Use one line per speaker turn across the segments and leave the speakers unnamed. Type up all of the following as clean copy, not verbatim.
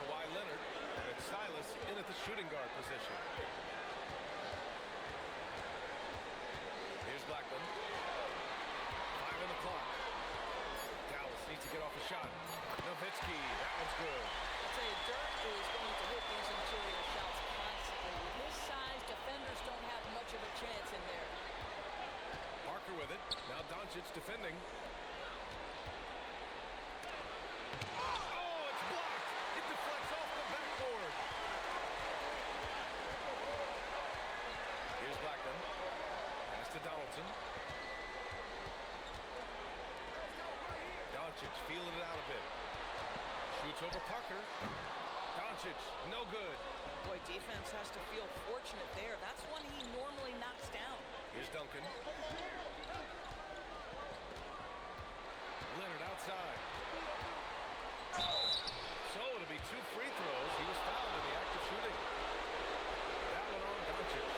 Kawhi Leonard, and it's Silas in at the shooting guard position. Here's Blackman. 5 on the clock. Dallas needs to get off a shot. Nowitzki, that one's good.
I'll tell you, Dirk is going to hit these interior shots constantly. With his size, defenders don't have much of a chance in there.
Parker with it. Now Dončić defending. Oh, it's blocked. It deflects off the backboard. Here's Blackman. Pass to Donaldson. Dončić feeling it out a bit. Shoots over Parker. Dončić, no good.
Boy, defense has to feel fortunate there. That's one he normally knocks down.
Here's Duncan. Leonard outside. So it'll be 2 free throws. He was fouled in the act of shooting. That one on Dončić.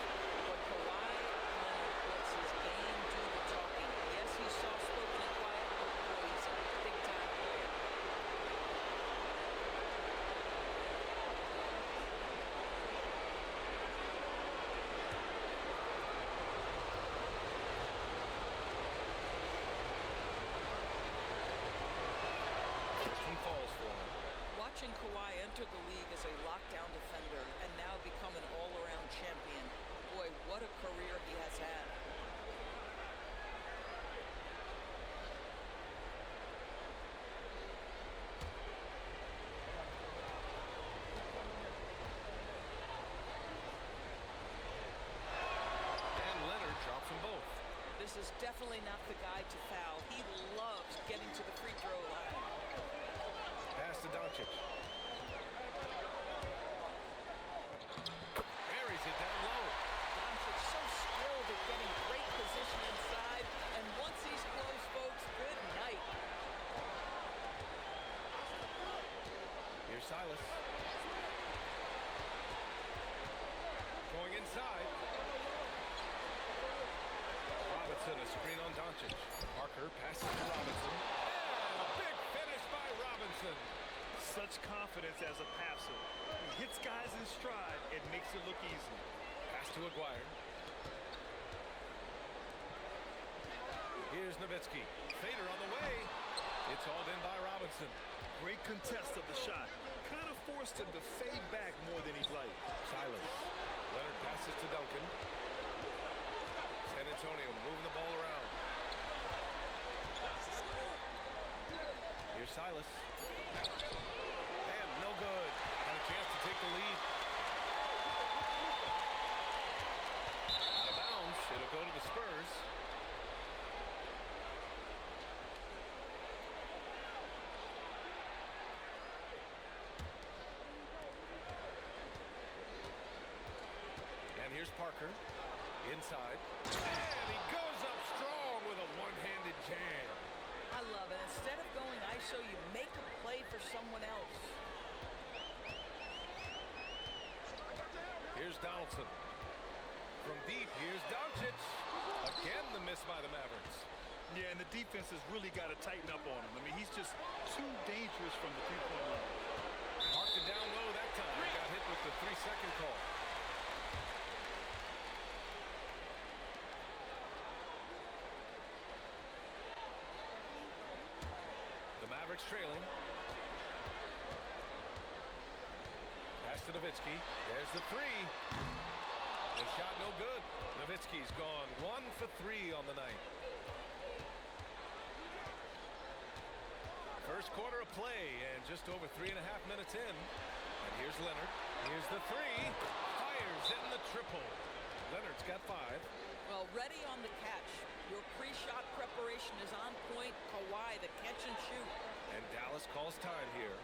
But Kawhi Leonard lets his game do the talking. Yes, he's soft-spoken and quiet, but boy, he's a big-time player. Watching Kawhi enter the league as a lockdown defender and now become an all-around champion. Boy, what a career he has had.
And Leonard drops them both.
This is definitely not the guy to foul. He loves getting to the free throw line.
Pass to Dončić. Buries it down low.
Dončić so skilled at getting great position inside, and once he's close, folks, good night.
Here's Silas. Going inside. Robinson, a screen on Dončić. Parker passes to Robinson. And a big finish by Robinson.
Such confidence as a passer. He hits guys in stride and makes it look easy.
Pass to Aguirre. Here's Nowitzki. Fader on the way. It's hauled in by Robinson.
Great contest of the shot. Kind of forced him to fade back more than he'd like.
Silas. Leonard passes to Duncan. San Antonio moving the ball around. Here's Silas. And no good. Got a chance to take the lead. Out of bounds. It'll go to the Spurs. And here's Parker. Inside. And he goes up strong with a one-handed jam.
I love it. Instead of going ISO, you make a play for someone else.
Here's Donaldson. From deep, here's Dončić. Again, the miss by the Mavericks.
Yeah, and the defense has really got to tighten up on him. I mean, he's just too dangerous from the three-point line.
Marked it down low that time. He got hit with the 3-second call. The Mavericks trailing. Pass to Nowitzki. There's the 3. The shot no good. Nowitzki's gone 1 for 3 on the night. First quarter of play and just over 3.5 minutes in. And here's Leonard. Here's the 3. Fires in the triple. Leonard's got 5.
Well, ready on the catch. Your pre-shot preparation is on point. Kawhi, the catch and shoot.
And Dallas calls time here.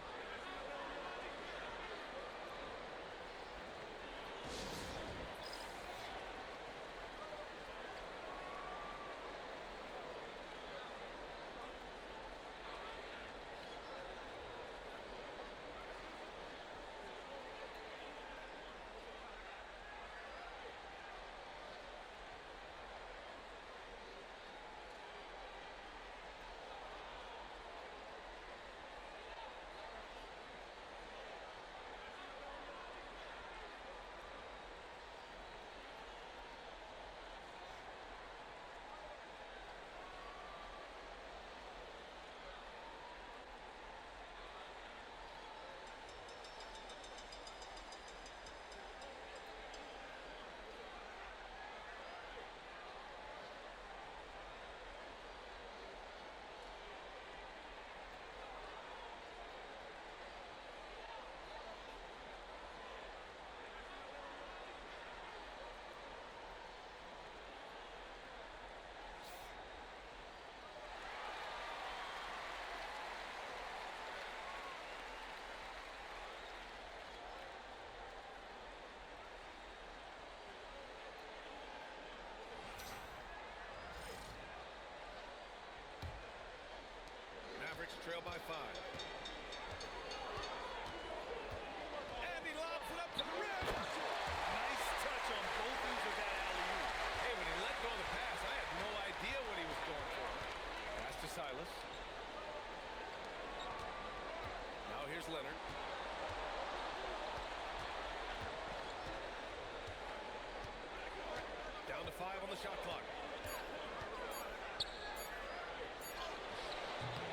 the shot clock.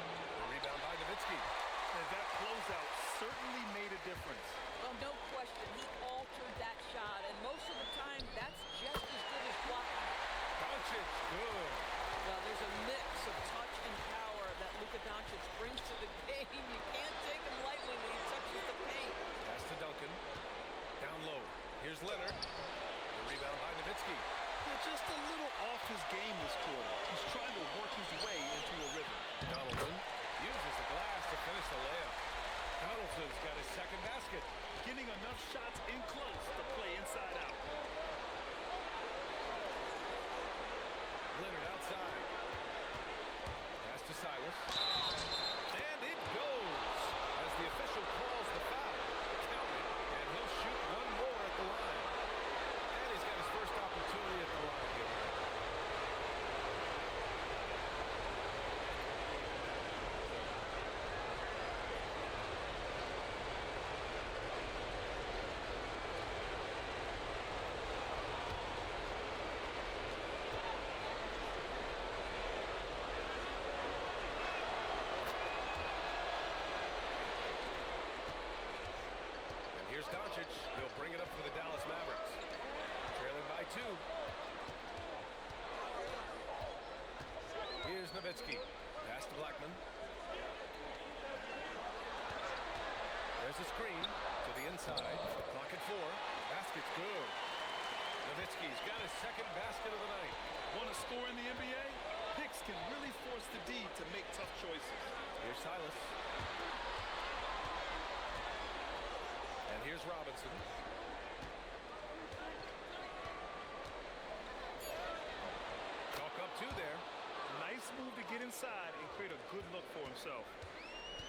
The rebound by Nowitzki.
And that closeout certainly made a difference.
Well, no question. He altered that shot, and most of the time, that's just as good as blocking.
Dončić, good.
Well, there's a mix of touch and power that Luka Dončić brings to the game. You can't take him lightly when he touches the paint.
Pass to Duncan. Down low. Here's Leonard. The rebound by Nowitzki.
They're just a little off his game this quarter. He's trying to work his way into a rhythm.
Donaldson uses the glass to finish the layup. Donaldson's got his second basket.
Getting enough shots in close to play inside out.
Leonard outside. Pass to Silas. And it goes as the official calls the foul. Count it, and he'll shoot one more at the line. And he's got his first opportunity at the line here. Here's Dončić. He'll bring it up for the Dallas Mavericks. Trailing by 2. Here's Nowitzki. Pass to Blackman. There's a screen to the inside. Clock at 4. Basket's good. Nowitzki's got his second basket of the night.
Want to score in the NBA? Picks can really force the D to make tough choices.
Here's Silas. And here's Robinson. Chalk up 2 there.
Nice move to get inside and create a good look for himself.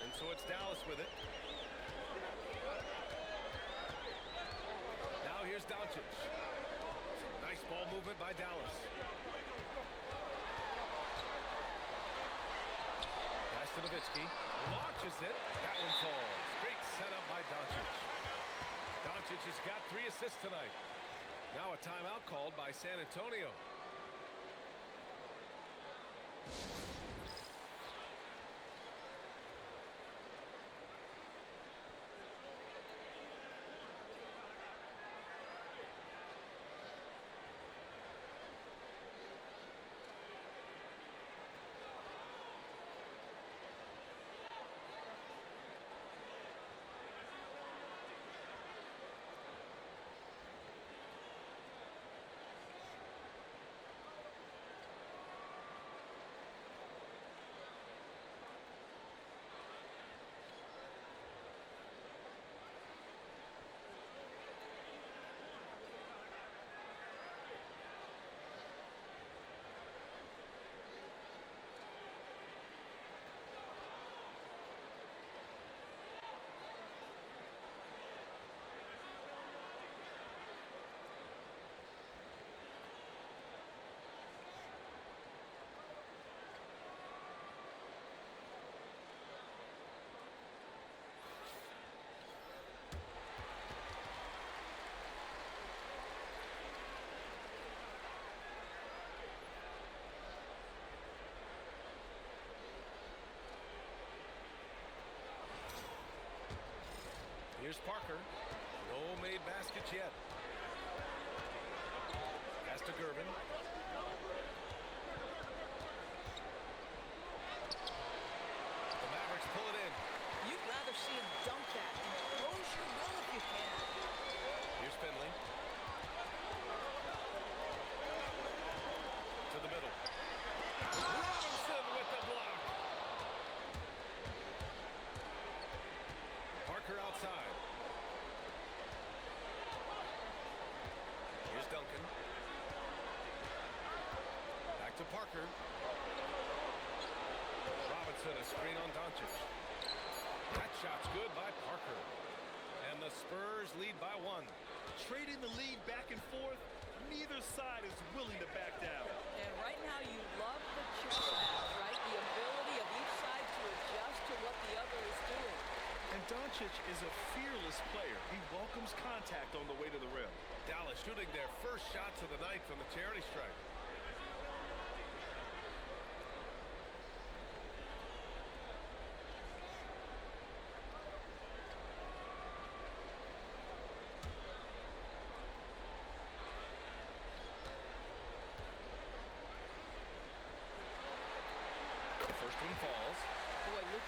And so it's Dallas with it. Now here's Dončić. Nice ball movement by Dallas. Pass to Nowitzki. Launches it. That one falls. Great setup by Dončić. Dončić has got 3 assists tonight. Now a timeout called by San Antonio. Here's Parker. No made baskets yet. Pass to Gervin. The Mavericks pull it in.
You'd rather see him dunk that. Close your will if you can.
Here's Finley. To the middle. Robinson with the block. Parker outside. Here's Duncan. Back to Parker. Robinson, a screen on Dončić. That shot's good by Parker. And the Spurs lead by 1.
Trading the lead back and forth, neither side is willing to back down.
And right now you love the chess match, right? The ability of each side to adjust to what the other is doing.
And Dončić is a fearless player. He welcomes contact on the way to the rim.
Dallas shooting their first shots of the night from the charity stripe.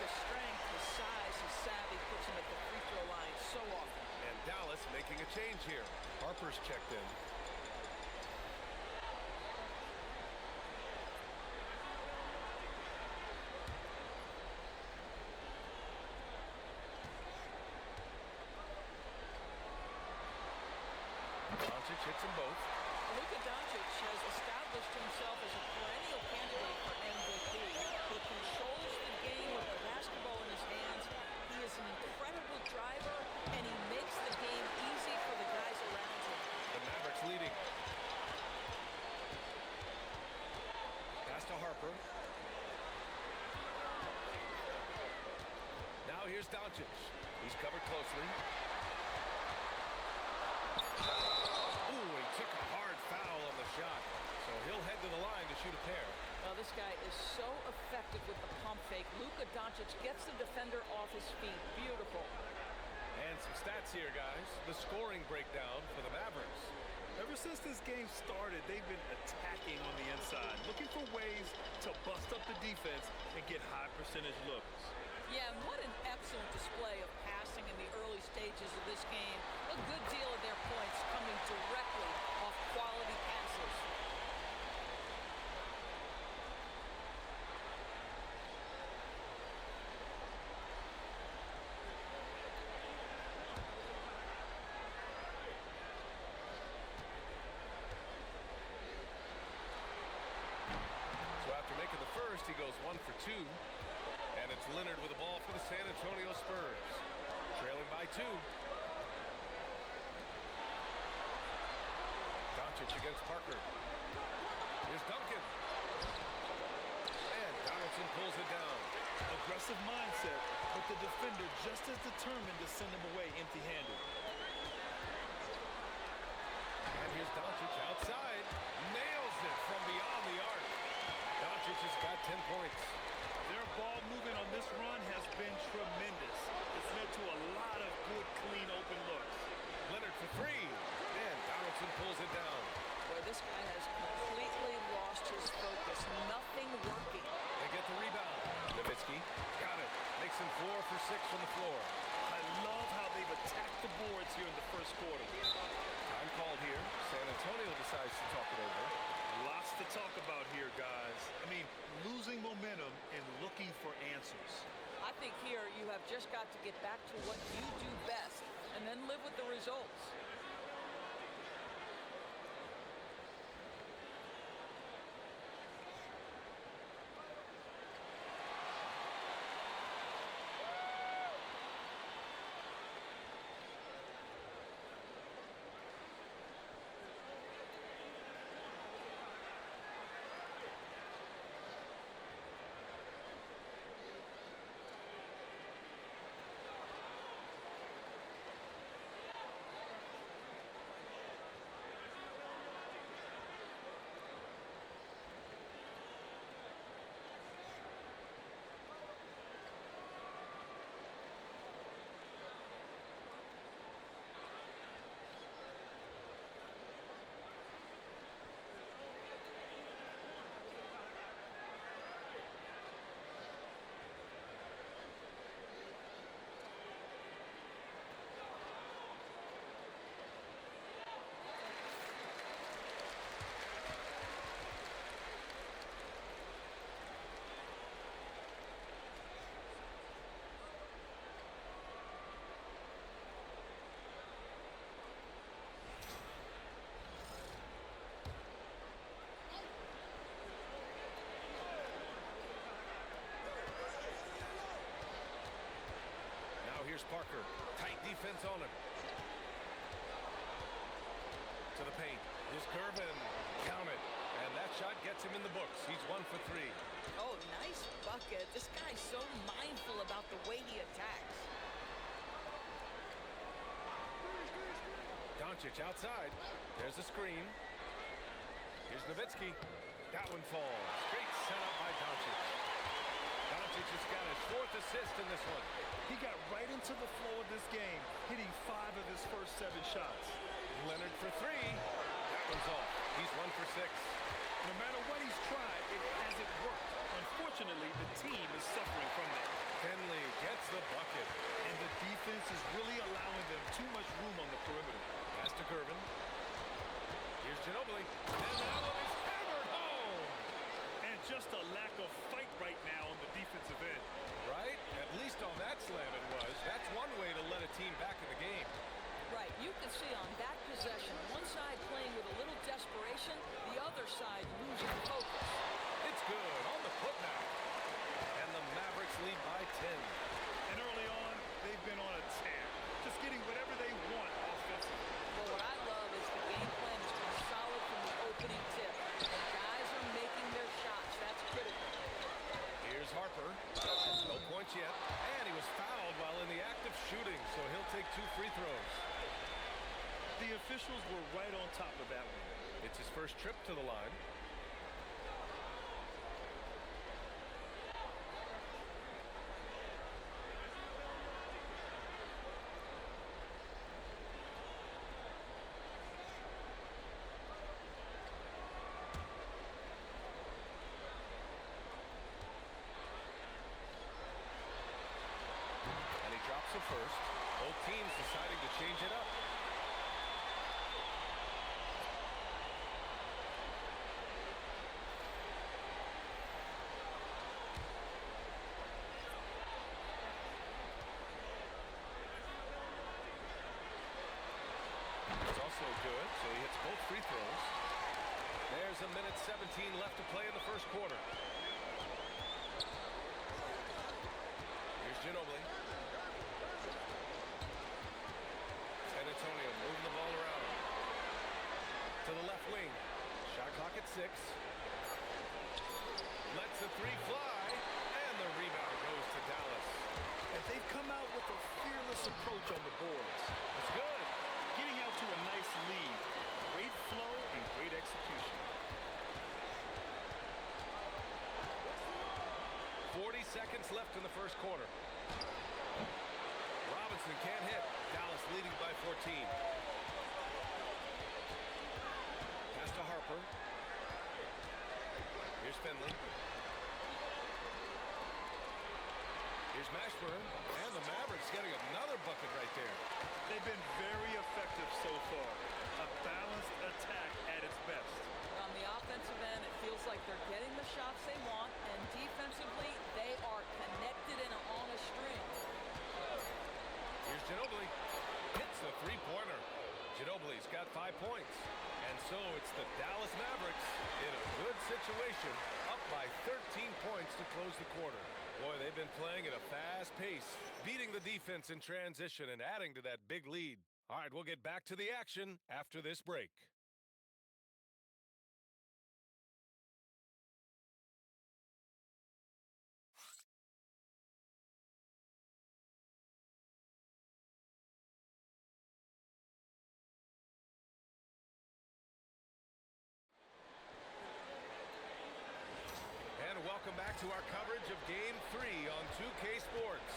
Luka's strength, his size, his savvy puts him at the free throw line so often.
And Dallas making a change here. Harper's checked in. Dončić hits them both.
Luka Dončić has established himself as a perennial candidate for MVP. He controls the game with the basketball in his hands. He is an incredible driver, and he makes the game easy for the guys around him.
The Mavericks leading. Pass to Harper. Now here's Dončić. He's covered closely. Ooh, he took a hard foul on the shot. So he'll head to the line to shoot a pair.
Well, this guy is so effective with the pump fake. Luka Dončić gets the defender off his feet. Beautiful.
And some stats here, guys. The scoring breakdown for the Mavericks.
Ever since this game started, they've been attacking on the inside, looking for ways to bust up the defense and get high percentage looks.
Yeah, and what an excellent display of passing in the early stages of this game. A good deal of their points coming directly off quality passes.
So after making the first, he goes 1 for 2. And it's Leonard with the ball for the San Antonio Spurs. Trailing by 2. Dončić against Parker. Here's Duncan. And Donaldson pulls it down.
Aggressive mindset, but the defender just as determined to send him away empty-handed.
And here's Dončić outside. Nails it from beyond the arc. Dončić has got 10 points.
Their ball movement on this run has been tremendous. It's led to a lot of good, clean, open looks.
Leonard for 3. And Donaldson pulls it down.
Boy, this guy has completely lost his focus. Nothing working.
They get the rebound. Nowitzki got it. Makes him 4 for 6 from the floor.
I love how they've attacked the boards here in the first quarter.
Time called here. San Antonio decides to talk it over.
Lots to talk about here, guys. I mean, losing momentum and looking for answers.
I think here you have just got to get back to what you do best and then live with the results.
Here's Parker. Tight defense on him. To the paint. Here's Gervin. Count it. And that shot gets him in the books. He's 1 for 3.
Oh, nice bucket. This guy's so mindful about the way he attacks.
Dončić outside. There's a screen. Here's Nowitzki. That one falls. Great setup by Dončić. Dončić has got his 4th assist in this one.
He got right into the flow of this game, hitting 5 of his first 7 shots.
Leonard for 3. That one's off. He's 1 for 6.
No matter what he's tried, it hasn't worked. Unfortunately, the team is suffering from that.
Finley gets the bucket.
And the defense is really allowing them too much room on the perimeter.
Pass to Gervin. Here's Ginobili. And that one is hammered home.
And just a lack of fight right now on the defensive end.
Right? At least on that slam it was. That's one way to let a team back in the game.
Right, you can see on that possession, one side playing with a little desperation, the other side losing focus.
It's good on the foot now. And the Mavericks lead by 10.
And early on, they've been on a tear. Just getting whatever they want offensively.
Well, what I love is the game plan has been solid from the opening tip. The guys are making their shots. That's critical.
Here's Harper. No points yet. And he was fouled while in the act of shooting, so he'll take 2 free throws.
The officials were right on top of that one.
It's his first trip to the line. And he drops it first. Both teams deciding to change it up. It's also good, so he hits both free throws. There's a minute 17 left to play in the first quarter. Here's Ginobili. San Antonio moving the ball around. To the left wing. Shot clock at 6. Lets the 3 fly. And the rebound goes to Dallas.
And they've come out with a fearless approach on the boards.
It's good.
Getting out to a nice lead. Great flow and great execution.
40 seconds left in the first quarter. Robinson can't hit. Dallas leading by 14. Pass to Harper. Here's Finley. Here's Mashburn. And the Mavericks getting another bucket right there.
They've been very effective so far. A balanced attack at its best.
On the offensive end, it feels like they're getting the shots they want, and defensively, they are connected and on a string.
Here's Ginobili. Hits the three-pointer. Ginobili's got 5 points. And so it's the Dallas Mavericks in a good situation, up by 13 points to close the quarter. Boy, they've been playing at a fast pace, beating the defense in transition and adding to that big lead. All right, we'll get back to the action after this break. And welcome back to our coverage of Game 3 on 2K Sports.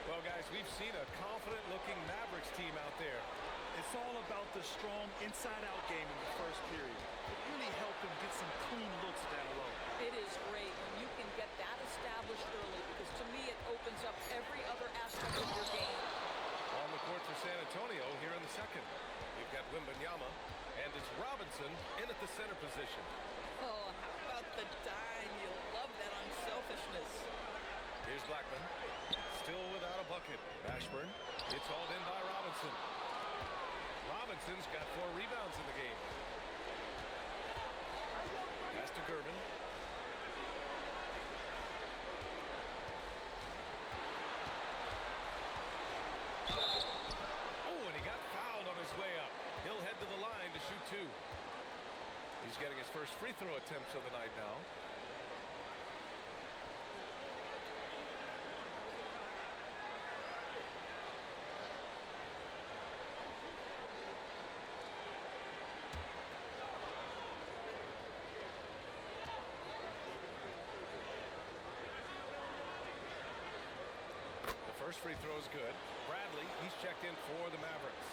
Well, guys, we've seen a confident-looking Mavericks team out there.
It's all about the strong inside-out game in the first period. It really helped them get some clean looks down low.
It is great when you can get that established early, because to me it opens up every other aspect of your game.
On the court for San Antonio here in the second. We've got Wembanyama, and it's Robinson in at the center position.
Oh, how about the dime? You'll love that unselfishness.
Here's Blackman, still without a bucket. Mashburn, it's hauled in by Robinson. Robinson's got 4 rebounds in the game. Pass to Gervin. Oh, and he got fouled on his way up. He'll head to the line to shoot 2. He's getting his first free throw attempts of the night now. The first free throw is good. Bradley, he's checked in for the Mavericks.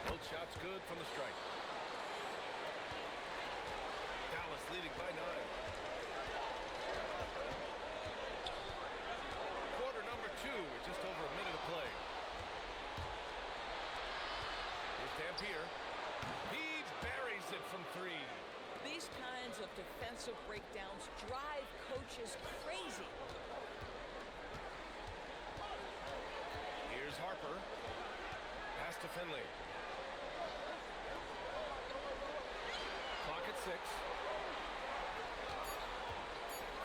Both shots good from the strike. Dallas leading by 9. Quarter number 2 with just over a minute of play. Here's Dampier. He buries it from 3.
These kinds of defensive breakdowns drive coaches crazy.
Here's Harper. Pass to Finley. Clock at 6.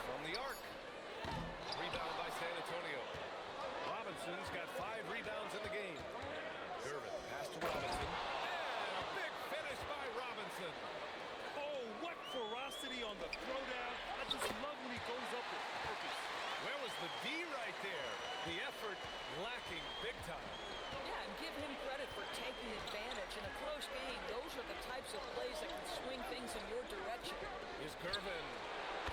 From the arc. Rebound by San Antonio. Robinson's got 5 rebounds in the game. Gervin, pass to Robinson. And a big finish by Robinson.
Oh, what ferocity on the throwdown. I just love when he goes up with purpose.
Where was the D right there? The effort lacking big time.
Yeah, and give him credit for taking advantage. In a close game, those are the types of plays that can swing things in your direction.
Here's Gervin.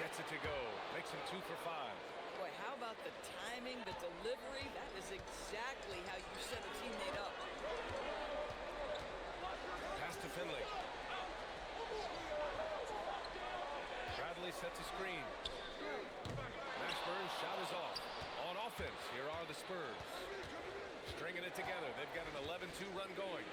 Gets it to go. Makes him 2 for 5.
Boy, how about the timing, the delivery? That is exactly how you set a teammate up.
Pass to Finley. Bradley sets a screen. Mashburn's shot is off. On offense, here are the Spurs. Stringing it together. They've got an 11-2 run going.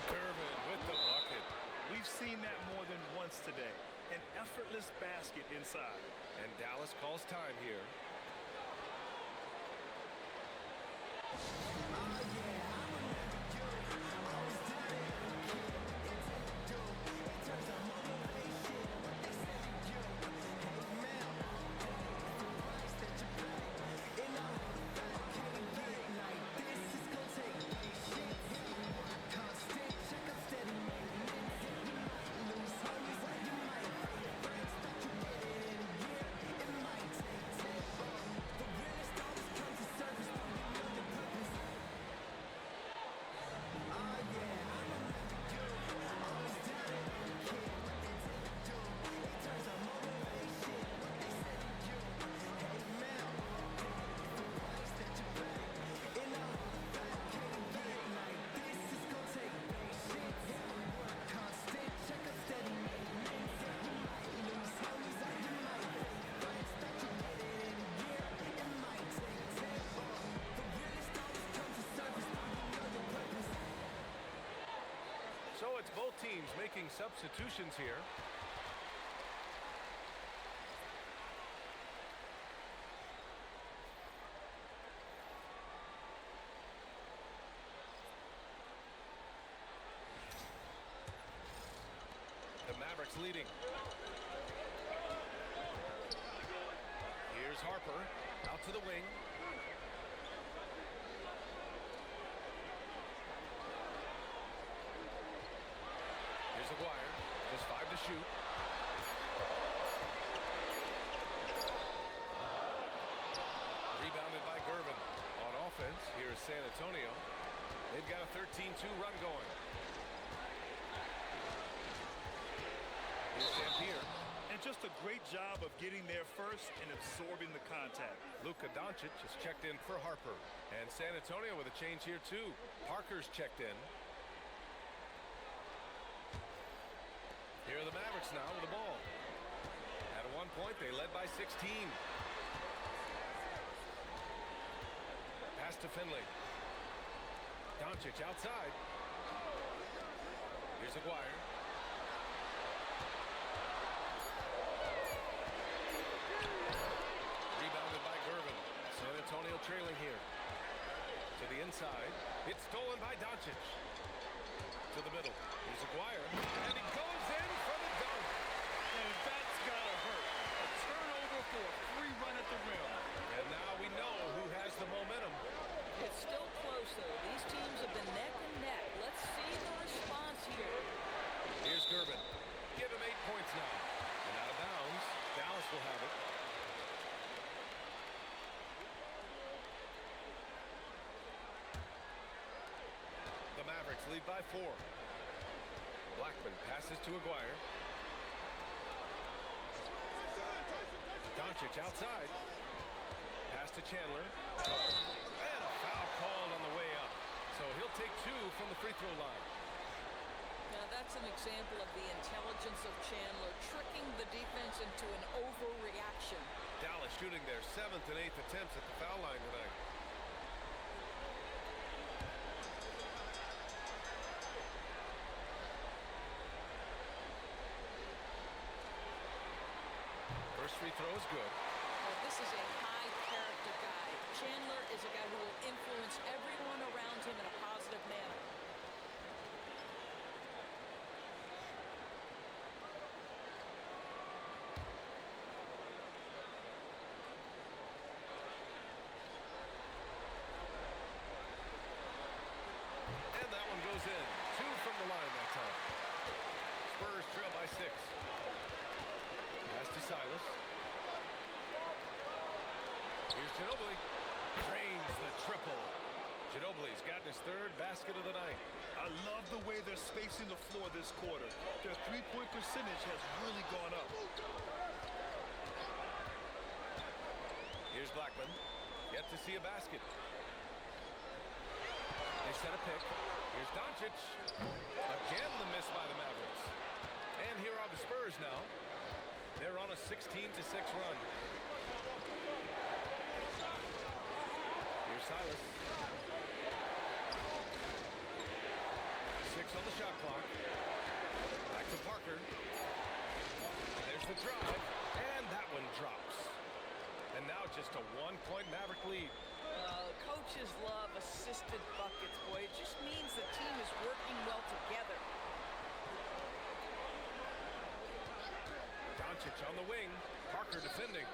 Gervin with the bucket.
We've seen that more than once today. An effortless basket inside.
And Dallas calls time here. So it's both teams making substitutions here. The Mavericks leading. Here's Harper out to the wing. Here's Aguirre, just 5 to shoot. Rebounded by Gervin. On offense, here's San Antonio. They've got a 13-2 run going. Here's Dampier.
And just a great job of getting there first and absorbing the contact.
Luka Dončić has checked in for Harper. And San Antonio with a change here too. Parker's checked in. Here are the Mavericks now with the ball. At one point, they led by 16. Pass to Finley. Dončić outside. Here's Aguirre. Rebounded by Gervin. San Antonio trailing here. To the inside. It's stolen by Dončić. To the middle. Here's Aguirre. And he goes in for the dunk.
And that's gotta hurt. A turnover for a free run at the rim.
And now we know who has the momentum.
It's still close, though. These teams have been neck and neck. Let's see the response here.
Here's Gervin. Give him 8 points now. And out of bounds, Dallas will have it. The Mavericks lead by 4. Blackman passes to Aguirre. Dončić outside. Pass to Chandler. And a foul called on the way up. So he'll take 2 from the free throw line.
Now that's an example of the intelligence of Chandler, tricking the defense into an overreaction.
Dallas shooting their 7th and 8th attempts at the foul line tonight. First free throw is good.
Well, this is a high-character guy. Chandler is a guy who will influence everyone around him in a positive manner.
And that one goes in. 2 from the line that time. Spurs trail by 6. Pass to Silas. Here's Ginobili. Drains the triple. Ginobili's gotten his 3rd basket of the night.
I love the way they're spacing the floor this quarter. Their three-point percentage has really gone up.
Here's Blackman. Yet to see a basket. They set a pick. Here's Dončić. Again the miss by the Mavericks. And here are the Spurs now. They're on a 16-6 run. Here's Silas. 6 on the shot clock. Back to Parker. There's the drive. And that one drops. And now just a 1-point Maverick lead.
Coaches love assisted buckets, boy. It just means the team is working well together.
Dončić on the wing. Parker defending.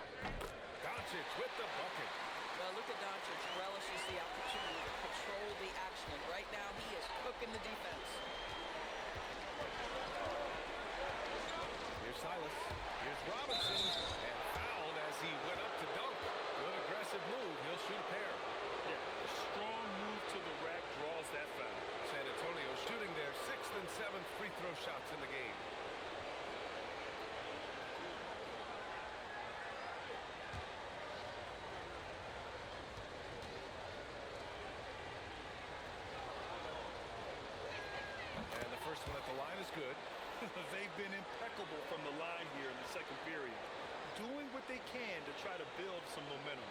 Dončić with the bucket.
Well, Luka Dončić relishes the opportunity to control the action. And right now, he is cooking the defense.
Here's Silas. Here's Robinson. And fouled as he went up to dunk. Good aggressive move. He'll shoot a pair.
Yeah, a strong move to the rack draws that foul.
San Antonio shooting their 6th and 7th free throw shots in the game. And the first one at the line is good.
They've been impeccable from the line here in the second period, doing what they can to try to build some momentum.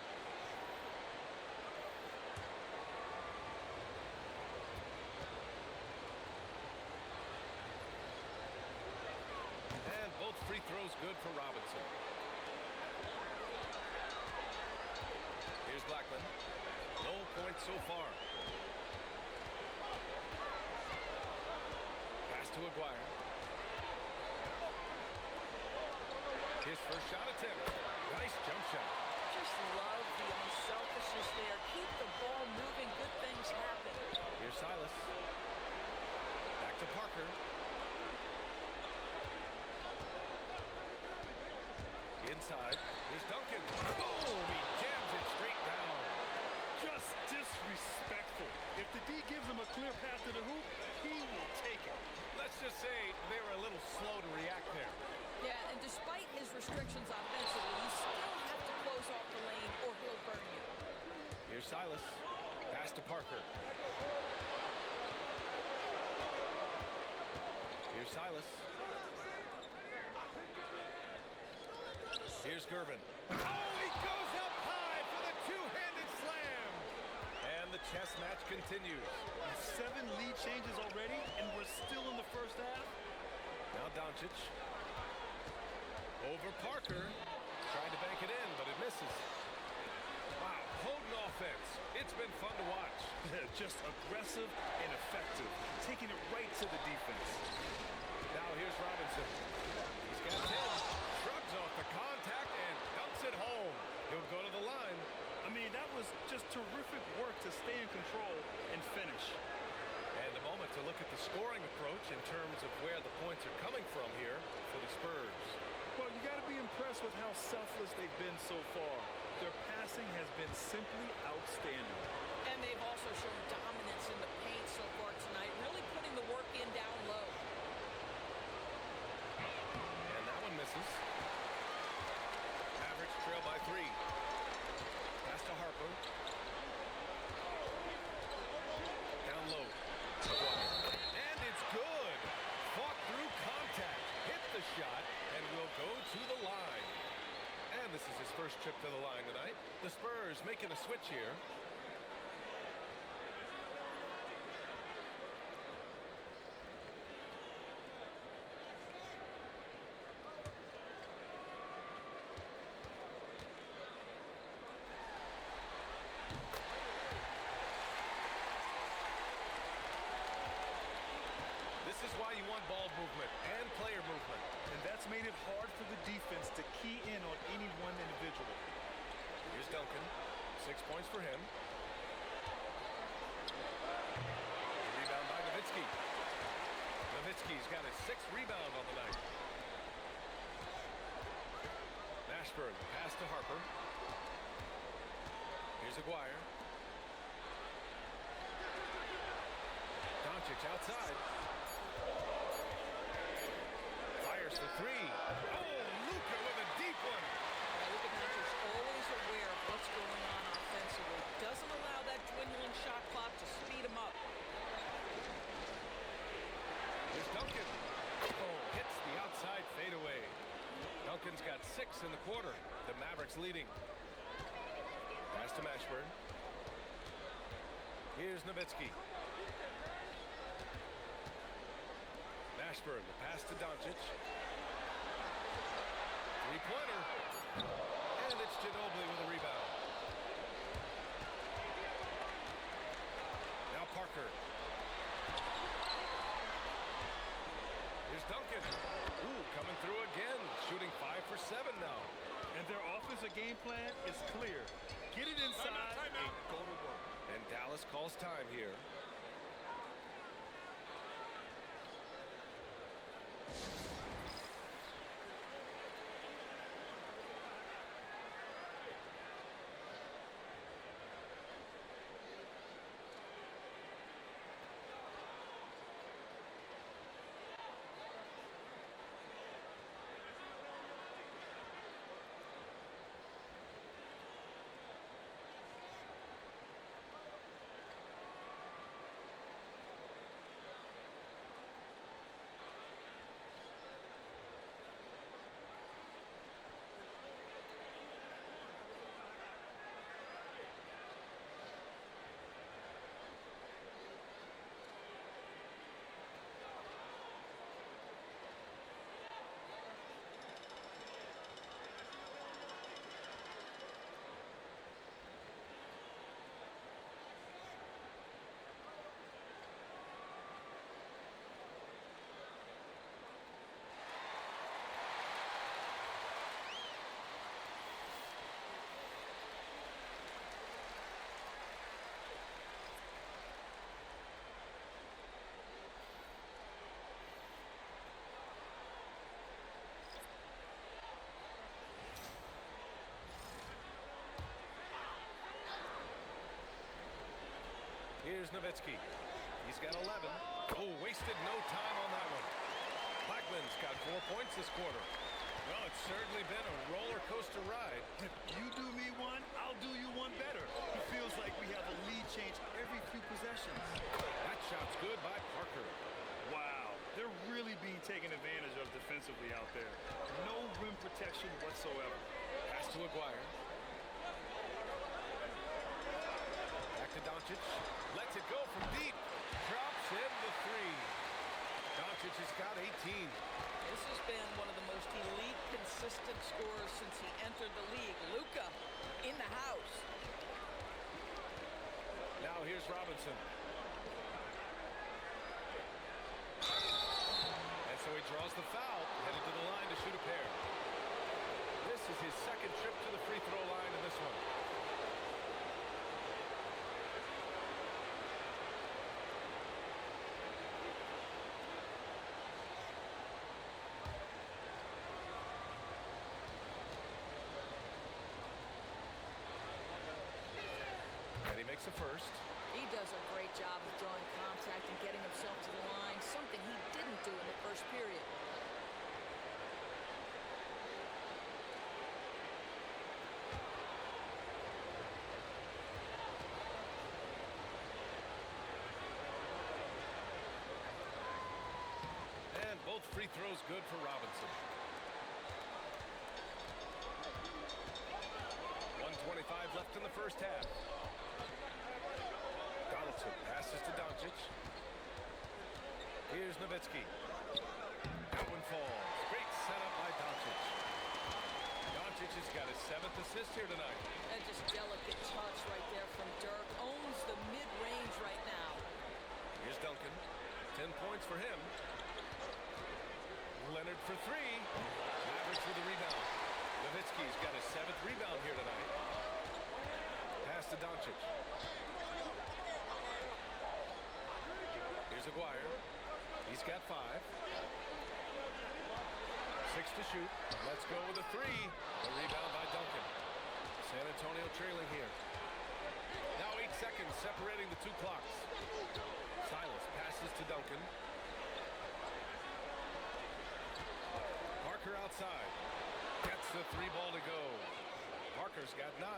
And both free throws good for Robinson. Here's Blackman. No points so far. Pass to Aguirre. His first shot attempt. Nice jump shot.
Just love the unselfishness there. Keep the ball moving. Good things happen.
Here's Silas. Back to Parker. Inside. Here's Duncan. Boom! He jams it straight down.
Just disrespectful. If the D gives him a clear path to the hoop, he will take it.
Let's just say they were a little slow to react there.
Yeah, and despite his restrictions offensively, you still have to close off the lane or he'll burn you.
Here's Silas. Pass to Parker. Here's Silas. Here's Gervin. Oh, he goes up high for the two-handed slam. And the chess match continues.
7 lead changes already, and we're still in the first half.
Now Dončić. Over Parker. Trying to bank it in, but it misses. Wow, potent offense. It's been fun to watch.
Just aggressive and effective, taking it right to the defense.
Now here's Robinson. He's got 10. Shrugs off the contact and dumps it home. He'll go to the line.
I mean, that was just terrific work to stay in control and finish.
And a moment to look at the scoring approach in terms of where the points are coming from here for the Spurs.
Well, you got to be impressed with how selfless they've been so far. Their passing has been simply outstanding.
And they've also shown dominance in the paint so far tonight, really putting the work in down low.
And that one misses. Mavericks trail by 3. Pass to Harper. Down low. to the line tonight. The Spurs making a switch here. This is why you want ball movement and player movement.
And that's made it hard for the defense to key in on any one individual.
Here's Duncan. 6 points for him. Rebound by Nowitzki. Nowitzki's got his 6th rebound on the night. Mashburn, pass to Harper. Here's Aguirre. Dončić outside. Fires for 3. Oh, Luka with a deep one.
Luka Dončić is always aware of what's going on offensively. Doesn't allow that dwindling shot clock to speed him up.
Here's Duncan. Oh, hits the outside fadeaway. Duncan's got 6 in the quarter. The Mavericks leading. Pass to Mashburn. Here's Nowitzki. Mashburn, the pass to Dončić. Three-pointer. And it's Ginobili with a rebound. Now Parker. Here's Duncan. Ooh, coming through again. Shooting 5 for 7 now.
And their offensive game plan is clear. Get it inside and go to work.
And Dallas calls time here. Here's Nowitzki. He's got 11. Oh, wasted no time on that one. Blackman's got 4 points this quarter. Well, it's certainly been a roller coaster ride.
You do me one, I'll do you one better. It feels like we have a lead change every few possessions.
That shot's good by Parker.
Wow, they're really being taken advantage of defensively out there. No rim protection whatsoever.
Pass to Aguirre. Back to Dončić. Lets it go from deep. Drops in the 3. Dončić has got 18.
This has been one of the most elite, consistent scorers since he entered the league. Luka in the house.
Now here's Robinson. And so he draws the foul, headed to the line to shoot a pair. This is his 2nd trip to the free throw line in this one. And he makes a first.
He does a great job of drawing contact and getting himself to the line, something he didn't do in the first period.
And both free throws good for Robinson. 2:25 left in the first half. Donaldson passes to Dončić. Here's Nowitzki. That one falls. Great setup by Dončić. Dončić has got his 7th assist here tonight.
And just delicate touch right there from Dirk. Owns the mid-range right now.
Here's Duncan. 10 points for him. Leonard for 3. Mavericks with the rebound. Nowitzki's got his 7th rebound here tonight. Pass to Dončić. Here's Aguirre. He's got 5. 6 to shoot. Let's go with a 3. The rebound by Duncan. San Antonio trailing here. Now 8 seconds separating the 2 clocks. Silas passes to Duncan. Parker outside. Gets the 3 ball to go. Parker's got 9.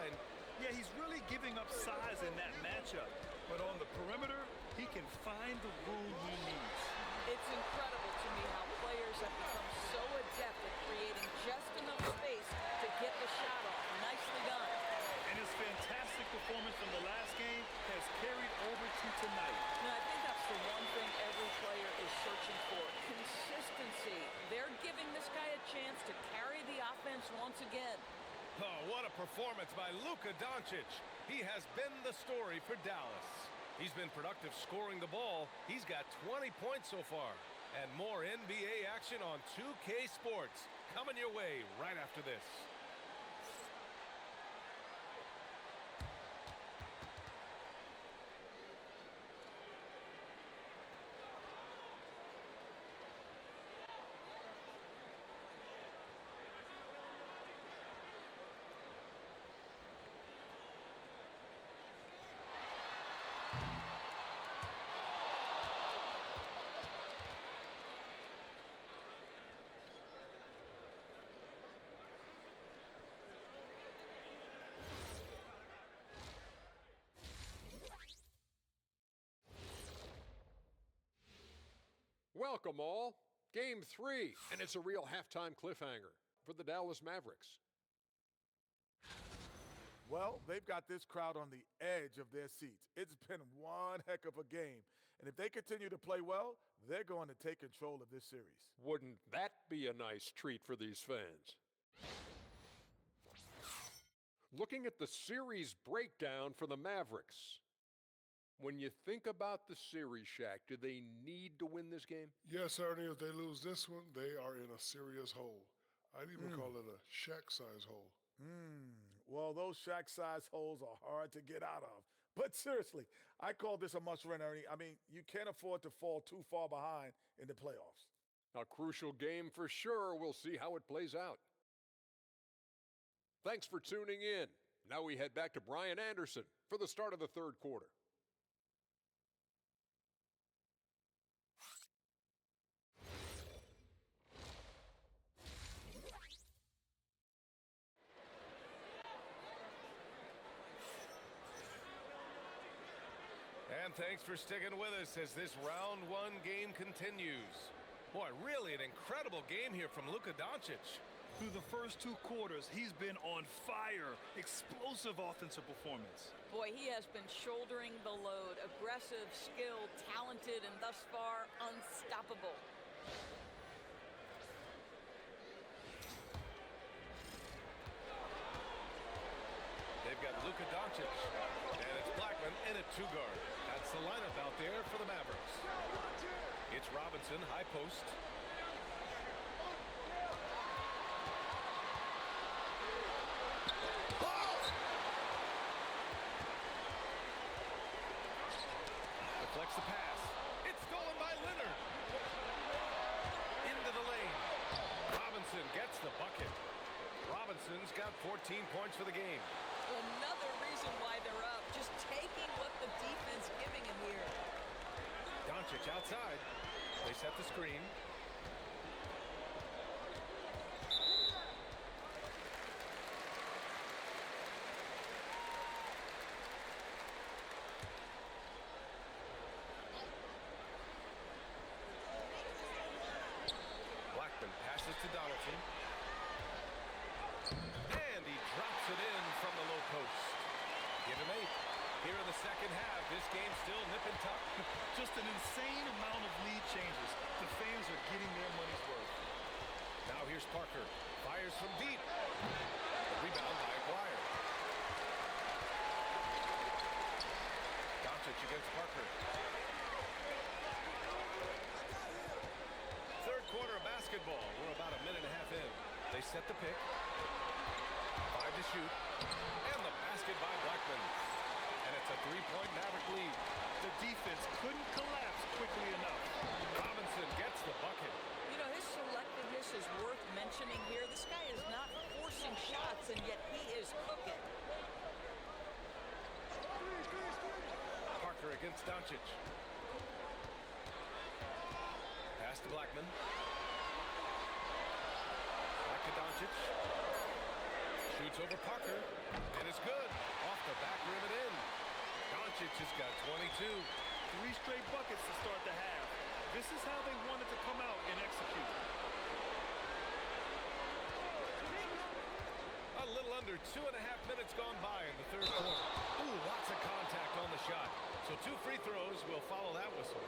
Yeah, he's really giving up size in that matchup. But on the perimeter, he can find the room he needs.
It's incredible to me how players have become so adept at creating just enough space to get the shot off. Nicely done.
And his fantastic performance from the last game has carried over to tonight.
Now, I think that's the one thing every player is searching for. Consistency. They're giving this guy a chance to carry the offense once again.
Oh, what a performance by Luka Dončić. He has been the story for Dallas. He's been productive scoring the ball. He's got 20 points so far. And more NBA action on 2K Sports coming your way right after this.
Welcome all. Game 3, and it's a real halftime cliffhanger for the Dallas Mavericks.
Well, they've got this crowd on the edge of their seats. It's been one heck of a game. And if they continue to play well, they're going to take control of this series.
Wouldn't that be a nice treat for these fans? Looking at the series breakdown for the Mavericks. When you think about the series, Shaq, do they need to win this game?
Yes, Ernie, if they lose this one, they are in a serious hole. I'd even call it a Shaq-size hole.
Well, those Shaq-size holes are hard to get out of. But seriously, I call this a must-win, Ernie. I mean, you can't afford to fall too far behind in the playoffs.
A crucial game for sure. We'll see how it plays out. Thanks for tuning in. Now we head back to Brian Anderson for the start of the third quarter.
And thanks for sticking with us as this round 1 game continues. Boy, really an incredible game here from Luka Dončić.
Through the first 2 quarters, he's been on fire. Explosive offensive performance.
Boy, he has been shouldering the load. Aggressive, skilled, talented, and thus far, unstoppable.
They've got Luka Dončić, and it's Blackman in at 2 guard. That's the lineup out there for the Mavericks. It's Robinson, high post. Deflects the pass. It's stolen by Leonard. Into the lane. Robinson gets the bucket. Robinson's got 14 points for the game.
Another reason why they're up. Just taking what the defense giving him here.
Dončić outside. They set the screen. Blackman passes to Donaldson. And he drops it in from the low post. from 8. Here in the second half, this game's still nip and tuck.
Just an insane amount of lead changes. The fans are getting their money's worth.
Now here's Parker. Fires from deep. The rebound by Aguirre. Dončić against Parker. Third quarter of basketball. We're about a minute and a half in. They set the pick. 5 to shoot. And the basket by Blackman. And it's a 3-point Maverick lead.
The defense couldn't collapse quickly enough.
Robinson gets the bucket.
You know, his selectiveness is worth mentioning here. This guy is not forcing shots, and yet he is cooking.
Parker against Dončić. Pass to Blackman. Back to Dončić. Shoots over Parker. And it's good. Off the back rim and in. Dončić has got 22.
3 straight buckets to start the half. This is how they wanted to come out and execute.
A little under 2.5 minutes gone by in the third quarter. Ooh, lots of contact on the shot. So 2 free throws will follow that whistle.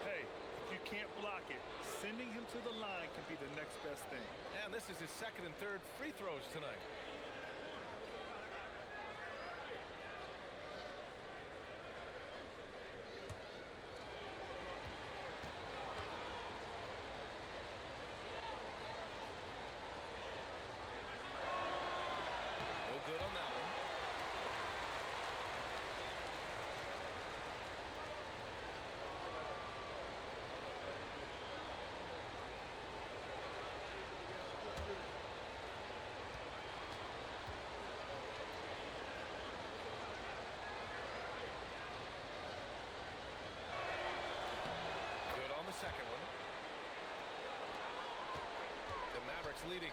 Hey, if you can't block it, sending him to the line can be the next best thing.
And this is his second and third free throws tonight. No good on that one. Good on the second one. The Mavericks leading.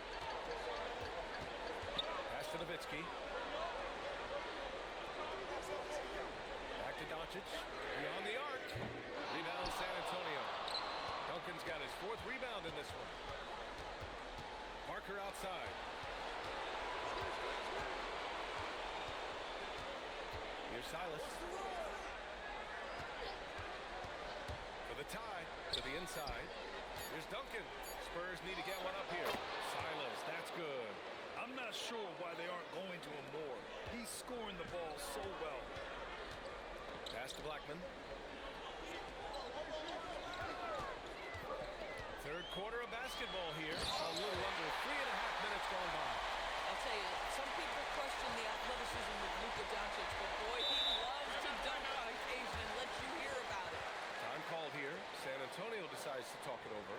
Pass to Nowitzki. Back to Dončić. Beyond the arc. Rebound San Antonio. Duncan's got his 4th rebound in this one. Parker outside. Here's Silas. For the tie to the inside. Here's Duncan. Spurs need to get one up here. Silas, that's good.
I'm not sure why they aren't going to him more. He's scoring the ball so well.
Pass to Blackman. Third quarter of basketball here. A little under 3.5 minutes gone by.
I'll tell you, some people question the athleticism of Luka Dončić, but boy, he loves to dunk on occasion and let you hear about it.
Time called here. San Antonio decides to talk it over.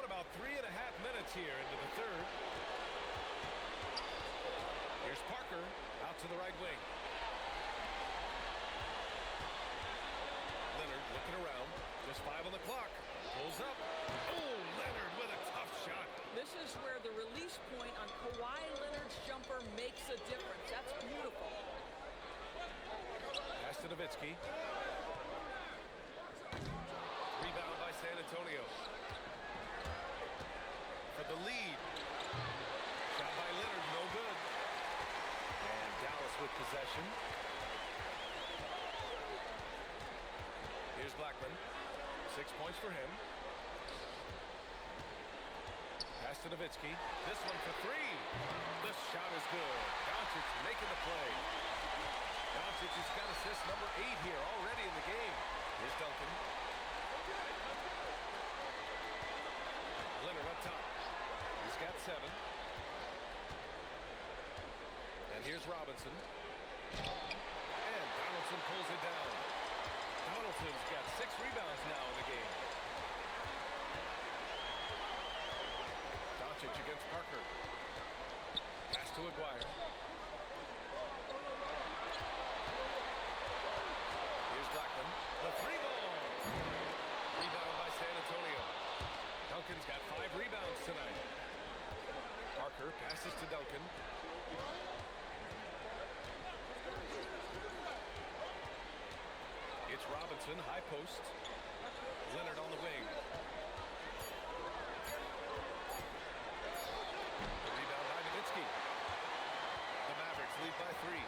About 3.5 minutes here into the third. Here's Parker out to the right wing. Leonard looking around. Just 5 on the clock. Pulls up. Oh, Leonard with a tough shot.
This this is where the release point on Kawhi Leonard's jumper makes a difference. That's beautiful.
Pass to Nowitzki. Rebound by San Antonio. For the lead. Shot by Leonard, no good. And Dallas with possession. Here's Blackman. 6 points for him. Pass to Nowitzki. This one for three. The shot is good. Dončić making the play. Dončić has got assist number 8 here already in the game. Here's Duncan. Leonard up top. He's got 7. And here's Robinson. And Donaldson pulls it down. Donaldson's got 6 rebounds now in the game. Dončić against Parker. Pass to Aguirre. Here's Blackman. The 3-ball. Rebound by San Antonio. Duncan's got 5 rebounds tonight. Parker passes to Duncan. It's Robinson, high post. Leonard on the wing. The rebound by Nowitzki. The Mavericks lead by 3.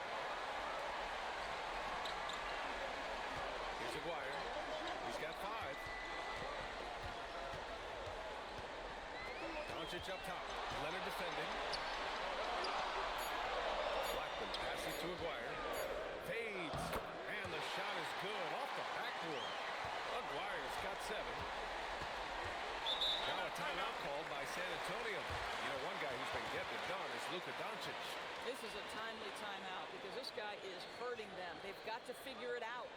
Here's Aguirre. He's got 5. Dončić up top. Leonard defending. Blackman passes to Aguirre. Fades. And the shot is good off the backboard. Aguirre's got 7. Now a timeout called by San Antonio. You know, one guy who's been getting it done is Luka Dončić.
This is a timely timeout because this guy is hurting them. They've got to figure it out.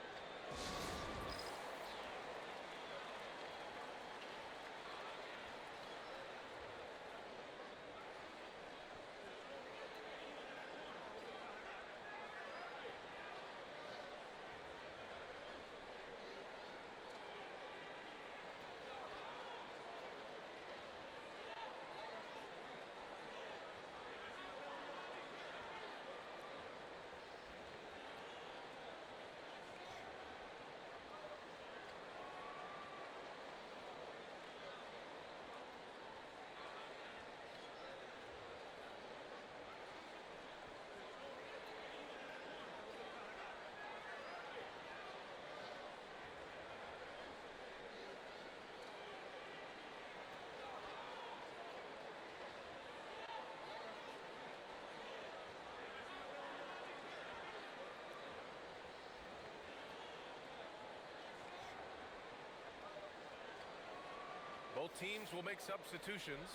Both teams will make substitutions.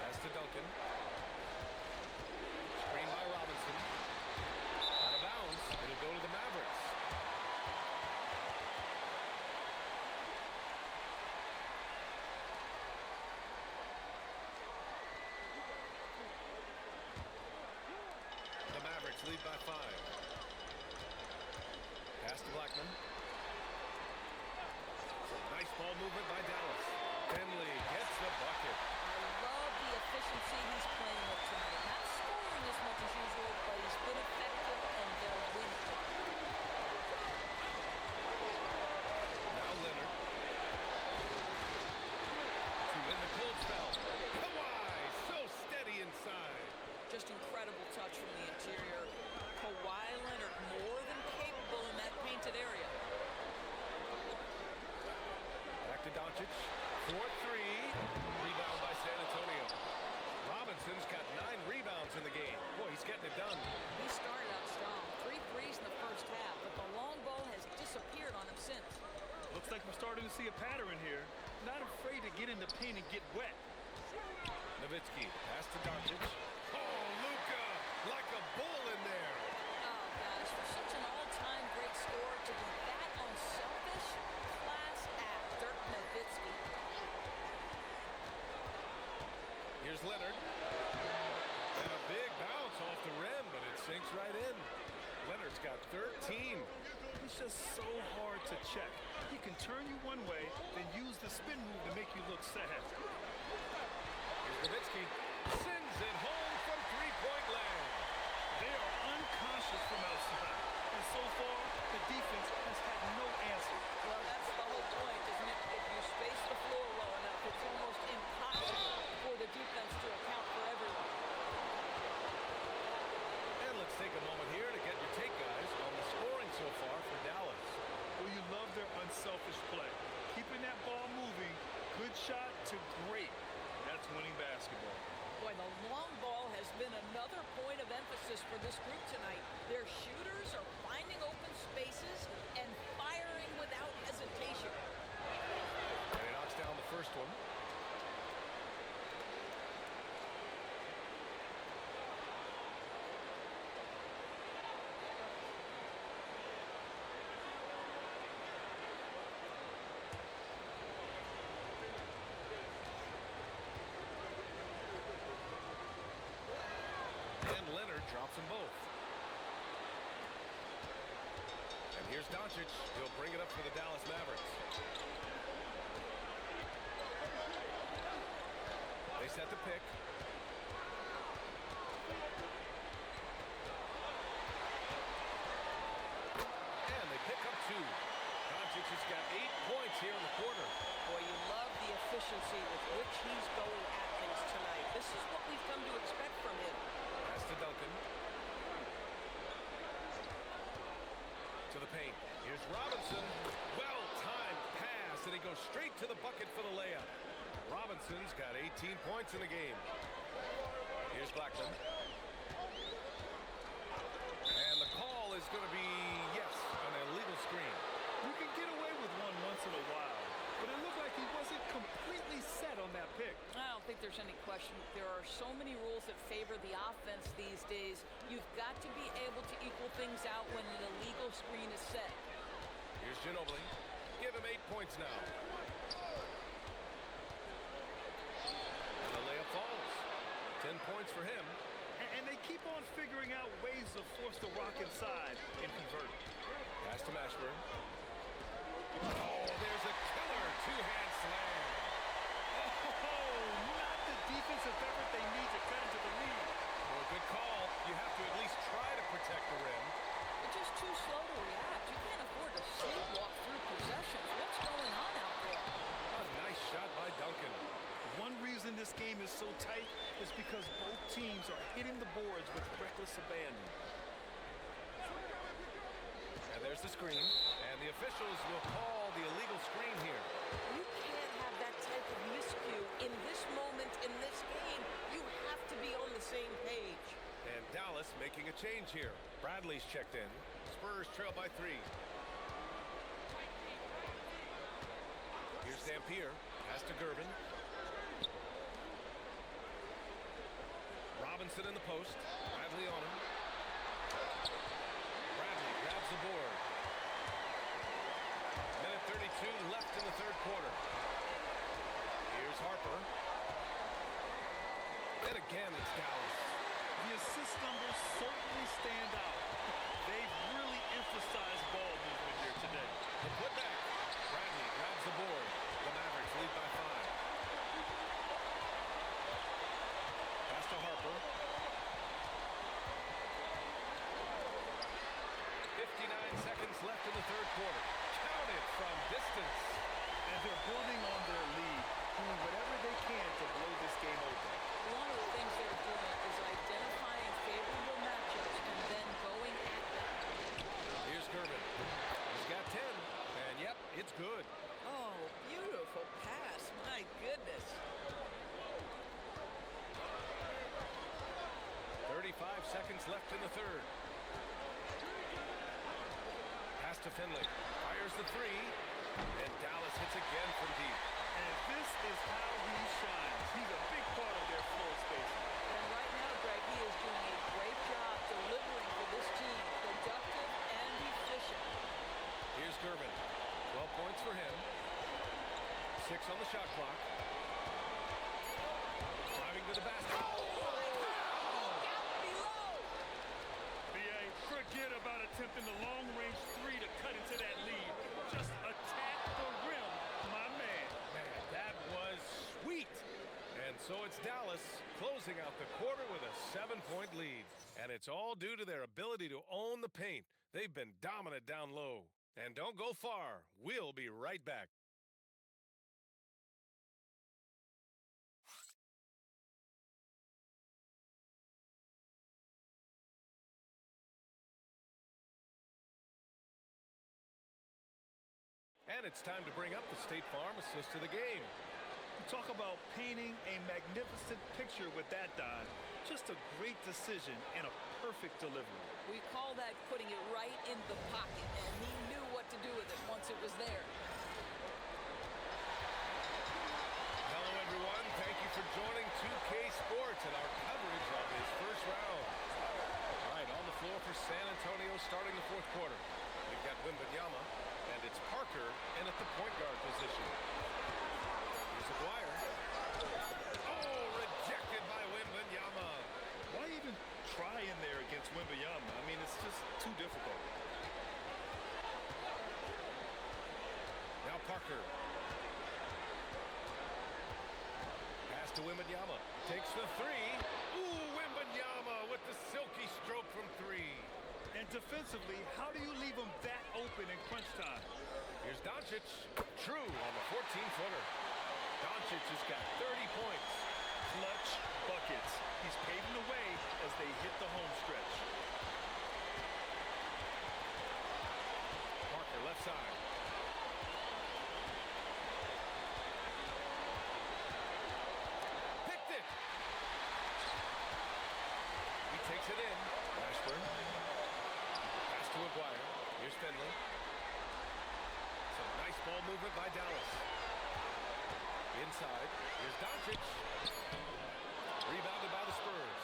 Pass to Duncan. Screen by Robinson. Out of bounds. It'll go to the Mavericks. The Mavericks lead by 5. Pass to Blackman. Some nice ball movement by Dallas. Finley gets the bucket.
I love the efficiency he's playing with tonight. Not scoring as much as usual, but he's been effective and they're winning.
Now Leonard. To win the cold spell. Kawhi, so steady inside.
Just incredible touch from the interior. Kawhi Leonard more than capable in that painted area.
Back to Dončić. 4-3. Rebound by San Antonio. Robinson's got 9 rebounds in the game. Boy, he's getting it done.
He started out strong. 3 threes in the first half, but the long ball has disappeared on him since.
Looks like we're starting to see a pattern here. Not afraid to get in the paint and get wet.
Nowitzki, pass to Dončić. Oh, Luka, like a bull in there.
Oh, God, gosh, for such an all-time great scorer to be that unselfish, class act. Dirk Nowitzki.
Here's Leonard. And a big bounce off the rim, but it sinks right in. Leonard's got 13.
He's just so hard to check. He can turn you one way, then use the spin move to make you look sad.
Here's Nowitzki. Sends it home from three-point land.
They are unconscious from outside. And so far, the defense has had no answer.
Well, that's the whole point, isn't it? If you space the floor well enough, it's almost impossible for the defense to account for everyone.
And let's take a moment here to get your take, guys, on the scoring so far for Dallas.
Well, you love their unselfish play. Keeping that ball moving, good shot to great. That's winning basketball.
Boy, the long ball has been another point of emphasis for this group tonight. Their shooters are finding open spaces and firing without hesitation.
And he knocks down the first one. And Leonard drops them both. And here's Dončić. He'll bring it up for the Dallas Mavericks. They set the pick. And they pick up two. Dončić has got 8 points here in the quarter.
Boy, you love the efficiency with which he's going at things tonight. This is what we've come to expect from him.
Pass to Duncan. To the paint. Here's Robinson. Well-timed pass, and he goes straight to the bucket for the layup. Robinson's got 18 points in the game. Here's Blackman. And the call is going to be, yes, an illegal screen.
You can get away with one once in a while, but it looked like he wasn't completely set on that pick.
I don't think there's any question. There are so many rules that favor the offense these days. You've got to be able to equal things out when an illegal screen is set.
Here's Ginobili. Give him 8 points now. And the layup falls. 10 points for him.
And they keep on figuring out ways to force the rock inside and convert.
Pass to Mashburn. Oh, there's a killer two-hand slam.
Oh, not the defensive effort they need to cut into the lead.
Well, good call. You have to at least try to protect the rim.
They're just too slow to react. You can't afford to sleepwalk through possessions. What's going on out there?
A nice shot by Duncan.
One reason this game is so tight is because both teams are hitting the boards with reckless abandon.
And there's the screen. And the officials will call the illegal screen here.
You can't have that type of miscue in this moment in this game. You have to be on the same page.
And Dallas making a change here. Bradley's checked in. Spurs trail by 3. Here's Dampier. Pass to Gervin. Robinson in the post. Bradley on him. Bradley grabs the board. Minute 32 left in the third quarter. Here's Harper. And again, it's Dallas.
The assist numbers certainly stand out. They've really emphasized ball movement here today.
The putback. Bradley grabs the board. The Mavericks lead by 5. Pass to Harper. 59 seconds left in the third quarter. Counted from distance.
And they're building on their lead, doing whatever they can to blow this game open.
One of the things they're doing is identifying favorable matchups and then going at them.
Here's Gervin. He's got 10. And yep, it's good.
Oh, beautiful pass. My goodness.
35 seconds left in the third. Pass to Finley. Fires the 3. And Dallas hits again from deep.
And this is how he shines. He's a big part of their floor spacing.
And right now, Greg, he is doing a great job delivering for this team. Productive
the shot clock. Driving to the basket.
Out below.
BA, forget about attempting the long-range three to cut into that lead. Just attack the rim, my man.
Man, that was sweet. And so it's Dallas closing out the quarter with a 7-point lead. And it's all due to their ability to own the paint. They've been dominant down low. And don't go far. We'll be right back. And it's time to bring up the State Farm assist to the game.
Talk about painting a magnificent picture with that dive. Just a great decision and a perfect delivery.
We call that putting it right in the pocket, and he knew what to do with it once it was there.
Hello, everyone. Thank you for joining 2K Sports and our coverage of his first round. All right, on the floor for San Antonio starting the fourth quarter. We've got Wembanyama, and it's Parker in at the point guard position. Here's Aguirre. Oh, rejected by Wembanyama.
Why even try in there against Wembanyama? I mean, it's just too difficult.
Now Parker. Pass to Wembanyama. Takes the three. Ooh, Wembanyama with the silky stroke from three.
And defensively, how do you leave him that open in crunch time?
Here's Dončić. True on the 14-footer. Dončić has got 30 points.
Clutch buckets. He's paving the way as they hit the home stretch.
Parker left side. Picked it. He takes it in. Ashburn. Pass to Aguirre. Here's Finley. Some nice ball movement by Dallas. Inside. Here's Dončić. Rebounded by the Spurs.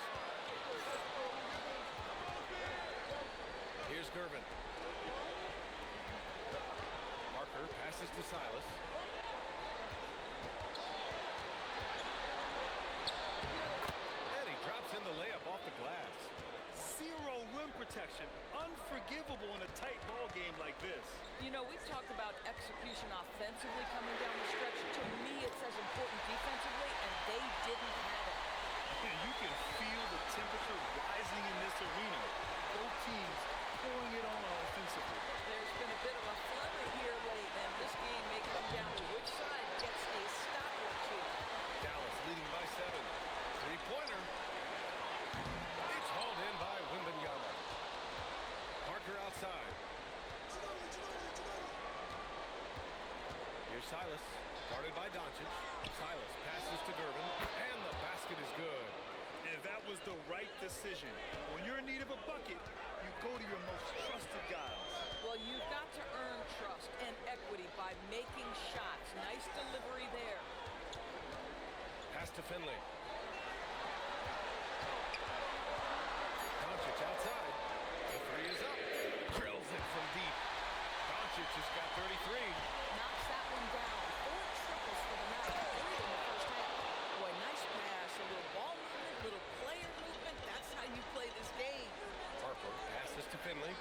Here's Gervin. Parker passes to Silas. And he drops in the layup off the glass.
Zero rim protection. Unforgivable in a tight ball game like this.
You know, we've talked about execution offensively coming down the stretch. To me, it's as important defensively, and they didn't have it.
And you can feel the temperature rising in this arena. Both teams pouring it on offensively.
There's been a bit of a flurry here late, and this game may come down to which side gets a stop or two.
Dallas leading by 7. Three-pointer. It's hauled in by Wembanyama. Parker outside. Here's Silas. Guarded by Dončić. Silas passes to Gervin. And the basket is good.
And that was the right decision. When you're in need of a bucket, you go to your most trusted guys.
Well, you've got to earn trust and equity by making shots. Nice delivery there.
Pass to Finley. Dončić outside. The three is up. Drills it from deep. Dončić has got 33.
Knocks that one down. 4 triples for the Mavericks. 3 in the first half. Boy, nice pass. A little ball movement, little player movement. That's how you play this game.
Harper passes to Finley.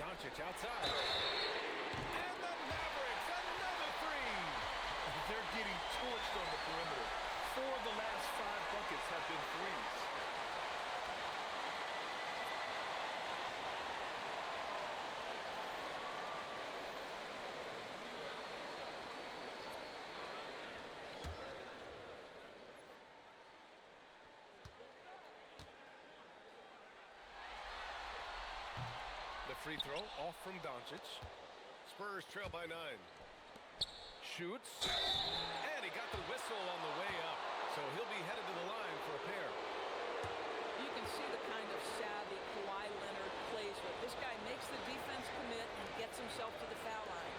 Dončić outside. And the Mavericks, another three.
They're getting torched on the perimeter. 4 of the last 5 buckets have been threes.
The free throw off from Dončić. Spurs trail by 9. Shoots. And he got the whistle on the way up. So he'll be headed to the line for a pair.
You can see the kind of savvy Kawhi Leonard plays with. This guy makes the defense commit and gets himself to the foul line.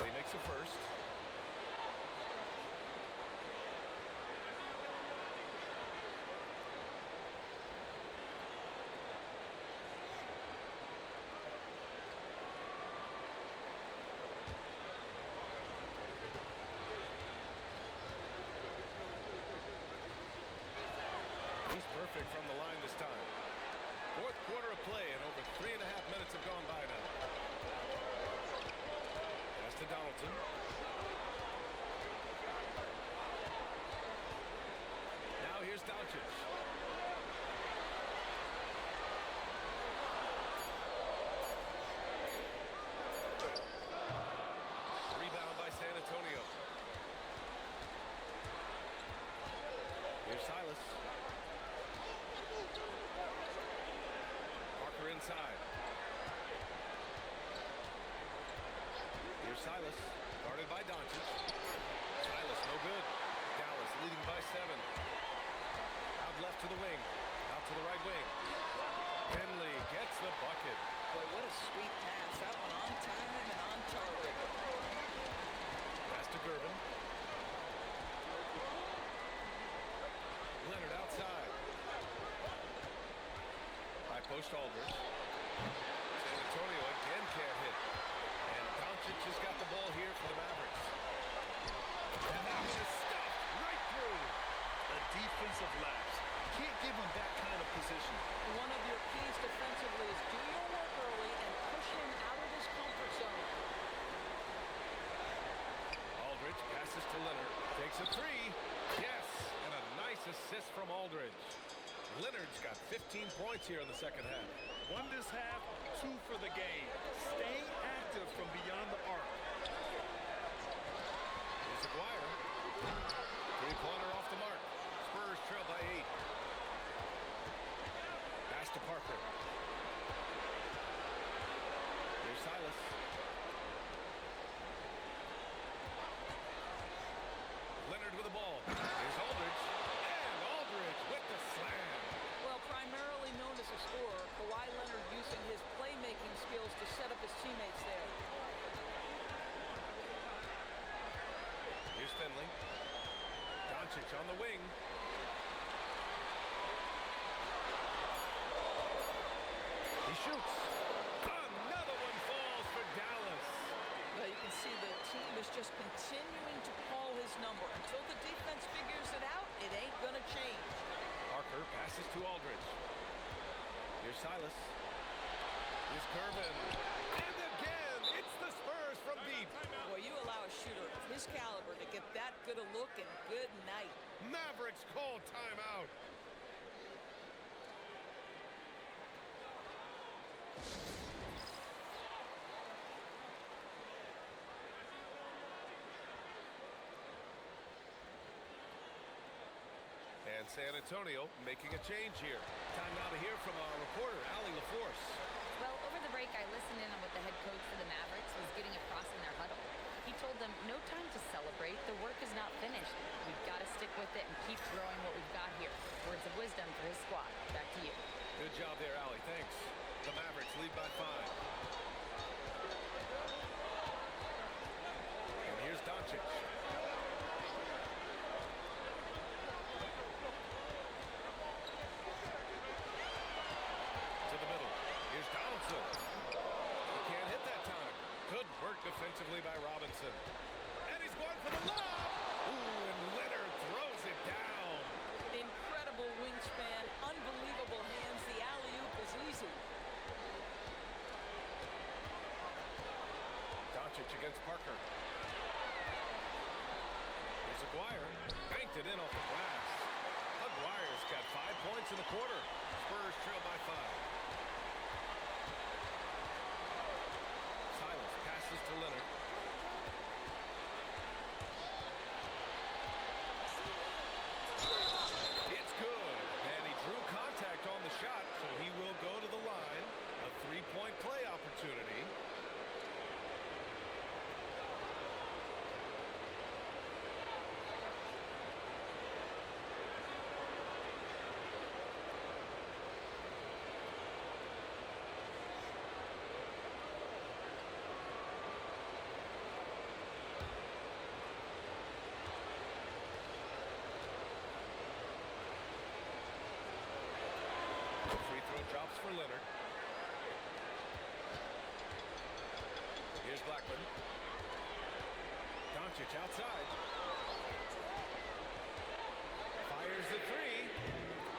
He makes a first. He's perfect from the line this time. Fourth quarter of play, and over 3.5 minutes have gone by now. Pass to Donaldson. Now here's Dončić. Rebound by San Antonio. Here's Silas. Parker inside. Here's Silas, guarded by Dončić. Silas, no good. Dallas leading by 7. Out left to the wing. Out to the right wing. Henley gets the bucket.
Boy, what a sweet pass. That one on time and on target.
Pass to Gervin. Leonard outside. High post Aldridge. San Antonio again can't hit. And Dončić has got the ball here for the Mavericks. And that one is stuffed right through.
A defensive lapse. Can't give him that kind of position.
One of your keys defensively is do your work early and push him out of his comfort zone.
Aldridge passes to Leonard. Takes a 3. Yes! And a nice assist from Aldridge. Leonard's got 15 points here in the second half.
1 this half, 2 for the game. Stay active from beyond the arc.
Here's Aguirre. Three-pointer off the mark. Spurs trail by 8. Pass to Parker. Here's Silas. Leonard with the ball. Here's Aldridge. And Aldridge with the slam.
Well, primarily known as a scorer, Kawhi Leonard using his playmaking skills to set up his teammates there.
Here's Finley. Dončić on the wing. He shoots. Another one falls for Dallas.
Well, you can see the team is just continuing to call his number. Until the defense figures it out, it ain't going to change.
Parker passes to Aldridge. Here's Silas. Here's Gervin. And again, it's the Spurs from deep.
Boy, you allow a shooter of his caliber to get that good a look, and good night.
Mavericks call timeout. And San Antonio making a change here. Time now to hear from our reporter, Allie LaForce.
Well, over the break, I listened in on what the head coach for the Mavericks was getting across in their huddle. He told them, no time to celebrate. The work is not finished. We've got to stick with it and keep growing what we've got here. Words of wisdom for his squad. Back to you.
Good job there, Allie. Thanks. The Mavericks lead by 5. And here's Dončić. To the middle. Here's Donaldson. He can't hit that time. Good work defensively by Robinson. And he's going for the lob. Ooh, and Leonard throws it down.
Incredible wingspan, unbelievable hands. The alley-oop is easy.
Dončić against Parker. Here's Aguirre. Banked it in off the glass. Aguirre's got 5 points in the quarter. Spurs trail by 5. Silas passes to Leonard. It's good. And he drew contact on the shot, so he will go to the line. A 3-point play opportunity. Drops for Leonard. Here's Blackman. Dončić outside. Fires the three.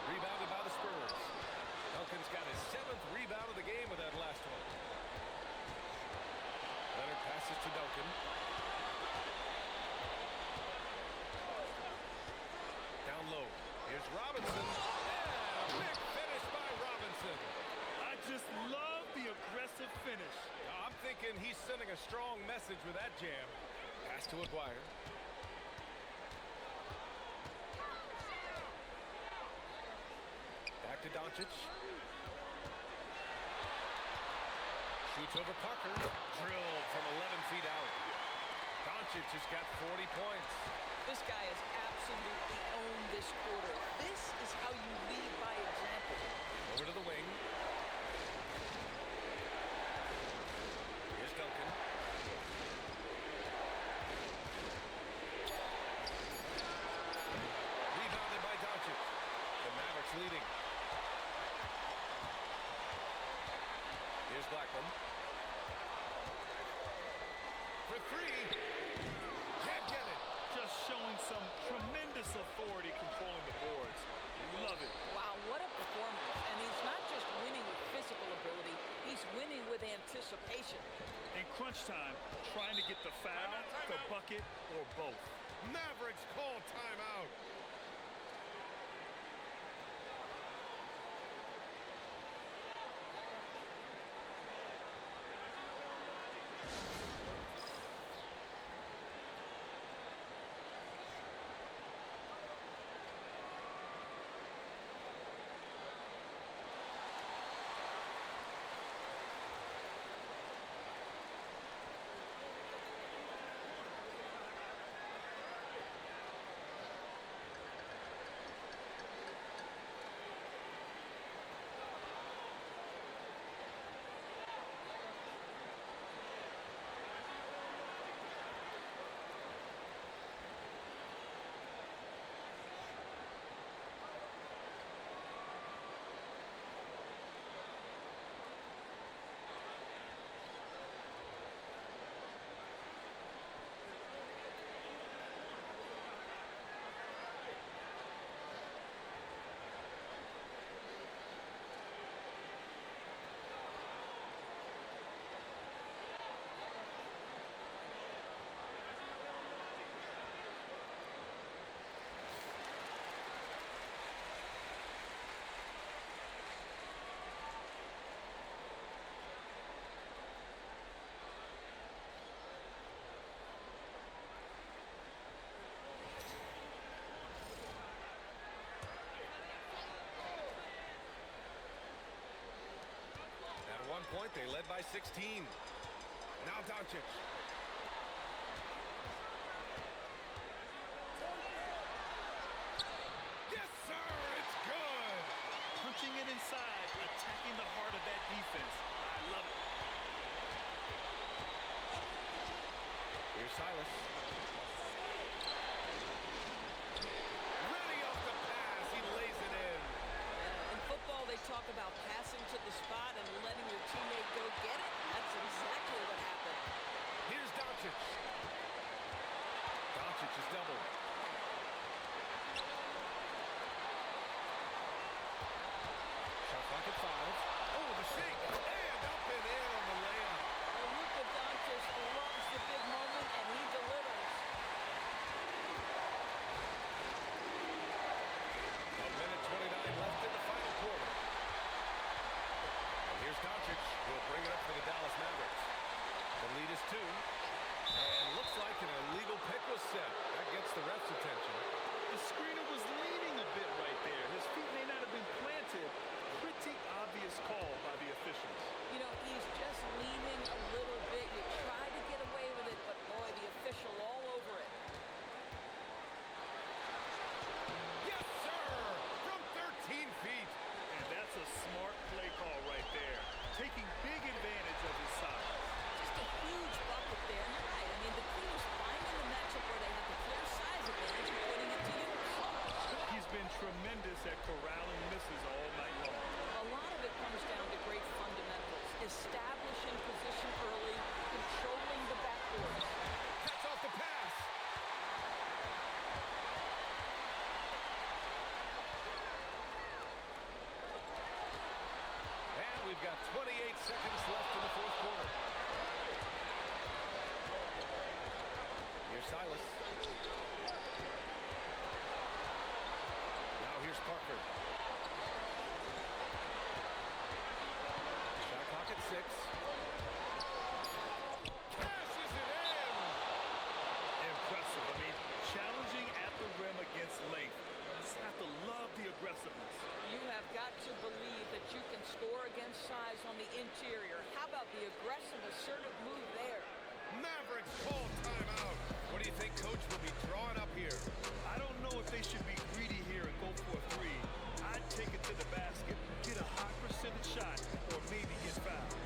Rebounded by the Spurs. Duncan's got his 7th rebound of the game with that last one. Leonard passes to Duncan. Down low. Here's Robinson. And a big finish by Robinson.
I just love the aggressive finish.
I'm thinking he's sending a strong message with that jam. Pass to Aguirre. Back to Dončić. Shoots over Parker. Drilled from 11 feet out. Dončić has got 40 points.
This guy has absolutely owned this quarter. This is how you lead by example.
Over to the wing. Here's Duncan. Rebounded by Dončić. The Mavericks leading. Here's Blackman. For three. Can't get it.
Just showing some tremendous authority controlling the boards. Love it.
Wow, what a performance. And he's not just winning with physical ability, he's winning with anticipation.
In crunch time, trying to get the foul, the bucket, or both.
Mavericks call timeout. At one point, they led by 16. Now Dončić. Yes, sir, it's good.
Punching it inside, attacking the heart of that defense. I love it.
Here's Silas. Ready off the pass, he lays it in.
In football, they talk about passing to the spot and letting your teammate go get it. That's exactly what happened.
Here's Dončić. Dončić is doubled. Shot clock at 5. Oh, the shake. And up and in on the layup.
Well, Luka Dončić loves the big moment, and he delivers.
Silas. Now here's Parker. Shot clock at 6. Cashes it in!
Impressive. I mean, challenging at the rim against length. Just have to love the aggressiveness.
You have got to believe that you can score against size on the interior. How about the aggressive, assertive move there?
Mavericks call timeout. What do you think Coach will be drawing up here?
I don't know if they should be greedy here and go for a 3. I'd take it to the basket, get a high percentage shot, or maybe get fouled.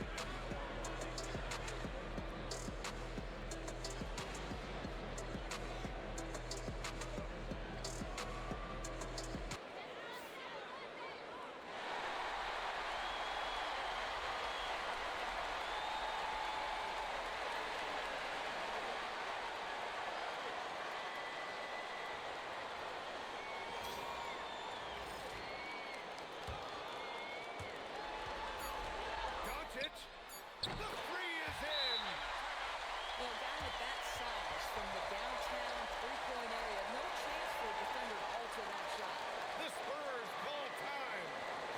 Dončić. The 3 is in.
Well, a guy with that size from the downtown three-point area, no chance for a defender to alter that shot.
The Spurs call time.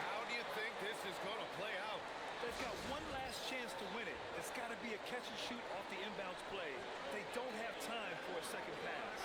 How do you think this is going to play out?
They've got one last chance to win it. It's got to be a catch and shoot off the inbounds play. They don't have time for a second pass.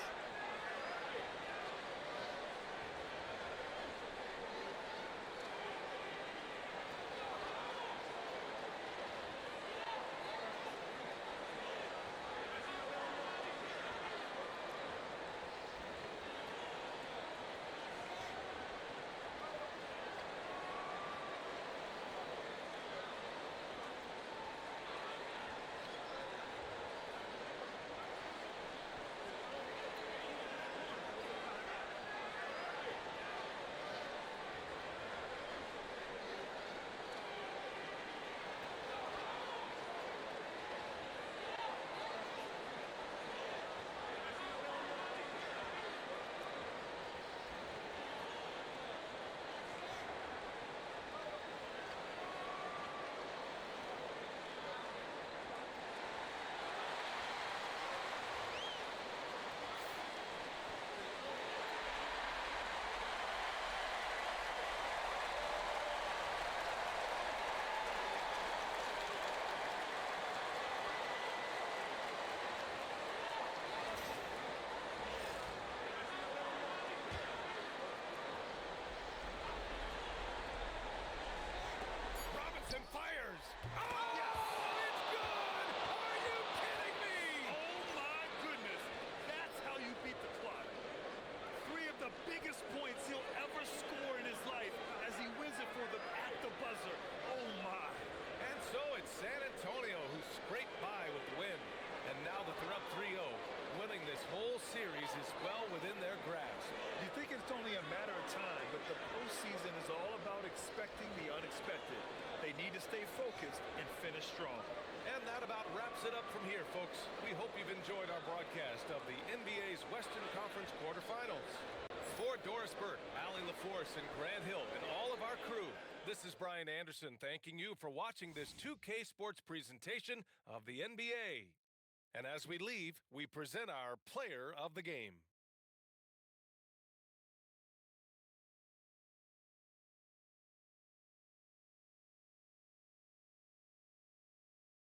Robinson fires. Oh, yes! It's good! Are you kidding me?
Oh my goodness, that's how you beat the clock. 3 of the biggest points he'll ever score in his life as he wins it for them at the buzzer. Oh my.
And so it's San Antonio who scraped by with the win. And now that they're up 3-0, winning this whole series is well within their grasp.
You think it's only a matter of time, but the postseason is all about expecting the unexpected. They need to stay focused and finish strong.
And that about wraps it up from here, folks. We hope you've enjoyed our broadcast of the NBA's Western Conference quarterfinals. For Doris Burt, Allie LaForce, and Grant Hill, and all of our crew, this is Brian Anderson thanking you for watching this 2K Sports presentation of the NBA. And as we leave, we present our player of the game.